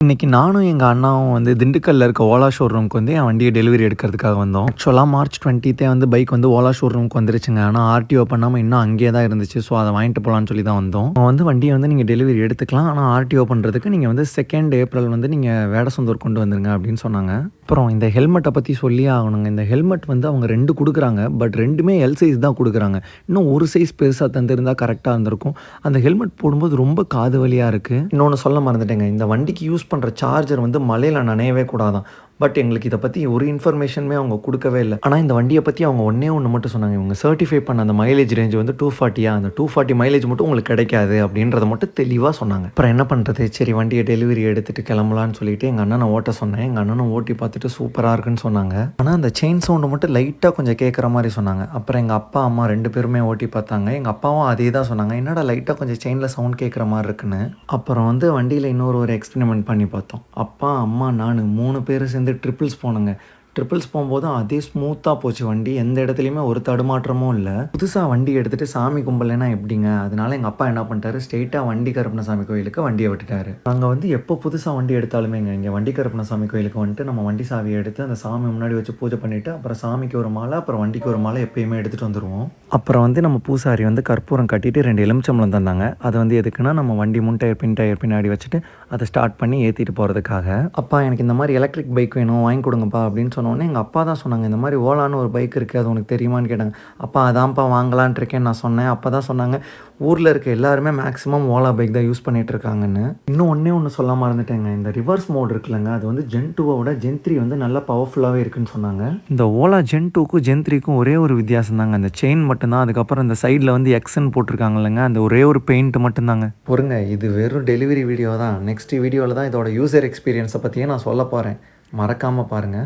இன்னைக்கு நானும் எங்க அண்ணாவும் வந்து திண்டுக்கல்ல இருக்க ஓலா ஷோரூம்க்கு வந்து என் வண்டிய டெலிவரி எடுக்கிறதுக்காக வந்தோம். ஆக்சுவலா மார்ச் 20 வந்து பைக் வந்து ஓலா ஷோரூம்க்கு வந்துருச்சுங்க. ஆனா ஆர்டிஓ பண்ணாம இன்னும் அங்கேயே தான் இருந்துச்சு. ஸோ அத வாங்கிட்டு போலான்னு சொல்லி தான் வந்தோம். அவங்க வந்து வண்டிய வந்து நீங்க டெலிவரி எடுத்துக்கலாம். ஆனா ஆர்டிஓ பண்றதுக்கு நீங்க வந்து 2 ஏப்ரல் வந்து நீங்க வேடசந்தூர் கொண்டு வந்துருங்க அப்படின்னு சொன்னாங்க. அப்புறம் இந்த ஹெல்மெட்ட பத்தி சொல்லியே ஆகணுங்க. இந்த ஹெல்மெட் வந்து அவங்க 2 குடுக்குறாங்க. பட் 2மே எல் சைஸ் தான் குடுக்குறாங்க. இன்னும் ஒரு சைஸ் பெருசா தந்திருந்தா கரெக்ட்டா இருந்திருக்கும். அந்த ஹெல்மெட் போடும்போது ரொம்ப காது வலியா இருக்கு. இன்னொன்னு சொல்ல மறந்துட்டேங்க. இந்த வண்டிக்கு யூஸ் பண்ற சார்ஜர் வந்து மழையில நனையவே கூடாதாம். பட் எங்களுக்கு இத பத்தி ஒரு இன்ஃபர்மேஷனுமே அவங்க குடுக்கவே இல்ல. ஆனா இந்த வண்டிய பத்தி அவங்க ஒண்ணே ஒண்ணு மட்டும் சொன்னாங்க. இவங்க சர்டிஃபை பண்ண அந்த மைலேஜ் ரேஞ்ச் வந்து 240யா அந்த 240 மைலேஜ் மட்டும் உங்களுக்கு கிடைக்காது அப்படின்றத மட்டும் தெளிவா சொன்னாங்க. அப்புறம் என்ன பண்றது? சரி வண்டிய டெலிவரி எடுத்துட்டு கிளம்பலான்னு சொல்லிட்டு எங்க அண்ணன ஓட்ட சொன்னேன். எங்க அண்ணனும் ஓட்டி பார்த்துட்டு சூப்பரா இருக்குன்னு சொன்னாங்க. ஆனா அந்த செயின் சவுண்ட் மட்டும் லைட்டா கொஞ்சம் கேட்குற மாரி சொன்னாங்க. அப்புறம் எங்க அப்பா, அம்மா 2 பேருமே ஓட்டி பார்த்தாங்க. எங்க அப்பாவும் அதே தான் சொன்னாங்க. என்னடா லைட்டா கொஞ்சம் செயின்ல சவுண்ட் கேட்குற மாரி இருக்குன்னு. அப்புறம் வந்து வண்டியில இன்னொரு எக்ஸ்பெரிமெண்ட் பண்ணி பார்த்தோம். அப்பா, அம்மா, நானு 3 பேரும் சேர்ந்து ட்ரிபிள்ஸ் போனோங்க. ட்ரிபிள்ஸ் போம்போதும் அதே ஸ்மூத்தா போச்சு வண்டி. எந்த இடத்துலயுமே ஒரு தடுமாற்றமும் இல்ல. புதுசா வண்டி எடுத்துட்டு சாமி கும்பலன்னா எப்படிங்க? அதனால எங்க அப்பா என்ன பண்ணிட்டாரு, ஸ்ட்ரெயிட்டா வண்டி கருப்பண்ணசாமி கோயிலுக்கு வண்டிய விட்டுட்டாரு. நாங்க வந்து எப்போ புதுசா வண்டி எடுத்தாலுமேங்க, இங்க வண்டி கருப்பண்ணசாமி கோயிலுக்கு வந்துட்டு நம்ம வண்டி சாவிய எடுத்து அந்த சாமி முன்னாடி வச்சு பூஜை பண்ணிட்டு, அப்புறம் சாமிக்கு ஒரு மாலை, அப்புறம் வண்டிக்கு ஒரு மாலை எப்பயுமே எடுத்துட்டு வந்துருவோம். அப்புறம் வந்து நம்ம பூசாரி வந்து கற்பூரம் கட்டிட்டு 2 எலுமிச்சம்பழம் தந்தாங்க. அது வந்து எதுக்குன்னா, நம்ம வண்டி முன் டயர், பின் டயர் பின்னாடி வச்சுட்டு, அத ஸ்டார்ட் பண்ணி ஏத்திட்டு போறதுக்காக. அப்பா எனக்கு இந்த மாரி எலக்ட்ரிக் பைக் வேணும், வாங்கி குடுங்கப்பா அப்படின்னு சொன்னோனே, எங்க அப்பா தான் சொன்னாங்க. இந்த மாரி ஓலான்னு ஒரு பைக் இருக்கு. அது உனக்கு தெரியுமான்னு கேட்டாங்க. அப்பா அதான்ப்பா வாங்கலான்ட்டு இருக்கேன்னு நான் சொன்னேன். அப்ப தான் சொன்னாங்க, ஊர்ல இருக்க எல்லாருமே மேக்ஸிமம் ஓலா பைக் தான் யூஸ் பண்ணிட்டு இருக்காங்கன்னு. இன்னும் ஒண்ணே ஒண்ணு சொல்ல மறந்துட்டேங்க. இந்த ரிவர்ஸ் மோட் இருக்குல்லங்க, அது வந்து ஜென் 2 விட ஜென் 3 வந்து நல்லா பவர்ஃபுல்லாவே இருக்குன்னு சொன்னாங்க. இந்த ஓலா ஜென் 2க்கும் ஜென் 3க்கும் ஒரே ஒரு வித்தியாசம் தாங்க. அந்த செயின் மட்டும் தான். அதுக்கப்புறம் இந்த சைடுல வந்து எக்ஸ்ன்னு போட்டிருக்காங்கல்லங்க, அந்த ஒரே ஒரு பெயிண்ட் மட்டும் தாங்க. பொறுங்க, இது வெறும் டெலிவரி வீடியோ தான். நெக்ஸ்ட் வீடியோல தான் இதோட யூசர் எக்ஸ்பீரியன்ஸ பத்தியே நான் சொல்லப் போறேன். மறக்காம பாருங்க.